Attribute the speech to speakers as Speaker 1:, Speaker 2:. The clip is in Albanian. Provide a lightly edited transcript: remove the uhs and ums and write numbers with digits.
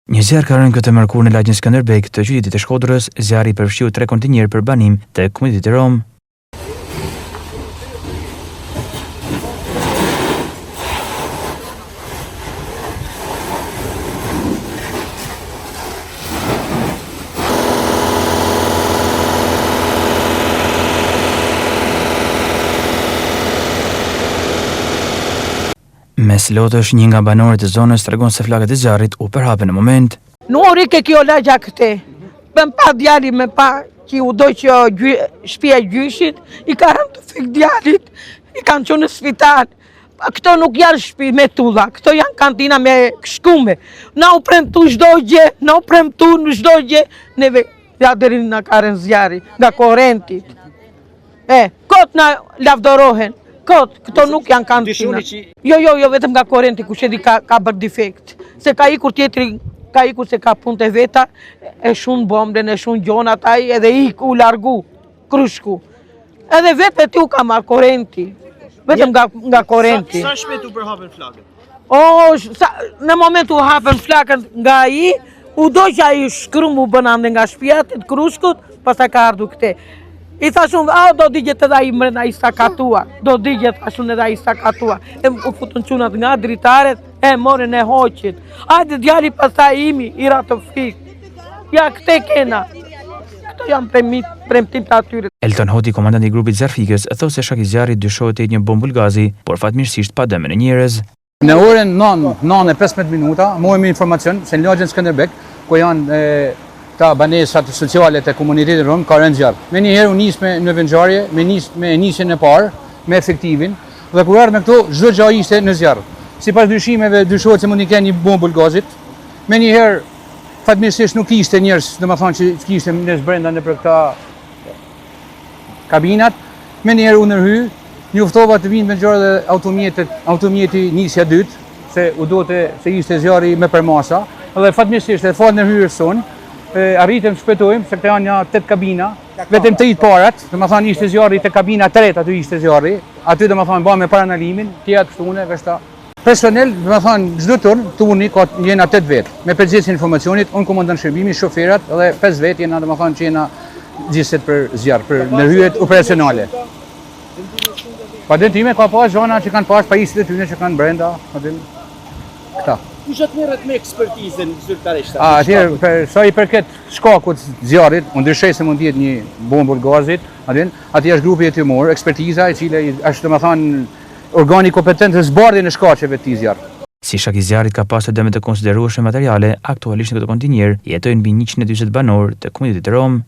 Speaker 1: Një zjarr ka rënë këtë mërkur në lagjin Skënderbej të qytetit të Shkodrës. Zjarri përfshiu 3 kontinjer për banim të komunitetit rom. Mes lotësh, një nga banorët e zonës tregon se flakët e zjarrit u përhapen në moment.
Speaker 2: Nori ke kjo lagja këte, bëm pa djali me pa që u doj që shpia gjyshit, i ka rëmë të fik djalit, i kanë që në spital. Këto nuk janë shpi me tulla, këto janë kantina me shkume. Na u premtu shdojgje, na u premtu në shdojgje, neve jaderin në karen zjarri, nga korentit. Kot na lavdorohen. Këto nuk janë kantina. Jo, vetëm nga korenti ku shedi ka bërë defekt. Se ka ikur tjetri, ka ikur se ka punë të veta, e shumë bomben, e shumë gjona taj, edhe u largu, krushku. Edhe vetë ti u ka marë korenti, vetëm nga korenti.
Speaker 3: Sa shpet u përhapen flakët?
Speaker 2: Në moment u hapen flakët nga u doj që i shkrum u bënande nga shpjatit, krushkut, pas ka ardu këte. I thashun, do digjet edhe i mrena i stakatua, do digjet thashun edhe i stakatua. U futën qunat nga dritaret, morën e hoqit. Ajde djali pastaj imi, i ratë fik. Ja, këte kena. Këto janë premtim të atyre.
Speaker 1: Elton Hoti, komandanti i grupit Zjarfikës, thosë se shkak i zjarrit dyshohet të jetë një bombull gazi, por fatmirësisht pa dëme në njerëz.
Speaker 4: Në orën 9:15 minuta, morëm informacion se në lagjin Skënderbej, ku janë ta banesat sociale të komunitetit rom, ka rënë zjarr. Me njëherë u nis në vendngjarje, me nisjen e parë, me efektivin, dhe kur ardhëm me këto, çdo gjë ishte në zjarr. Sipas dyshimeve, dyshohet se mundi të kenë një bombull gazit. Me njëherë, fatmirësisht nuk ishte njerëz, domethënë që kishte njerëz brenda në për këta kabinat. Me njëherë u ndërhy, njoftova të vinë vendngjarje dhe automjeti nisja dytë, se u dote se ishte zjarri me përmasa, dhe fatmirësisht e fal ndërhyrjes son. Arritëm shpëtojmë, se këta janë një 8 kabina, vetëm 3 parat, domethënë ishte zjarri te kabina 3, aty ishte zjarri, aty domethënë bëmë me paranalimin, tjetra këtune, veshta. Personel, domethënë çdo turni ka jena 8 vet, me përgjithësinë e informacionit, unë komandant shërbimi, shoferat dhe 5 vet jena domethënë që jena gjithsesi për zjarr, për ndërhyrjet operacionale. Pa dëntime ka pas zona që kanë pas pajisjet e tyre që kanë brenda, aty këta.
Speaker 3: Kushat merret me ekspertizën zyrtarisht?
Speaker 4: Atëherë, sa i përket shkakut zjarrit, unë ndryshoj se mund të jetë një bombull gazit, aty është grupi hetimor, ekspertiza e cila është domethënë organi kompetent të zbardhjen e shkaqeve të këtij zjarri.
Speaker 1: Si shkak i zjarrit ka pasur dëme të konsiderueshme materiale, aktualisht në këtë kontinjer jetojnë mbi 140 banorë të komunitetit rom.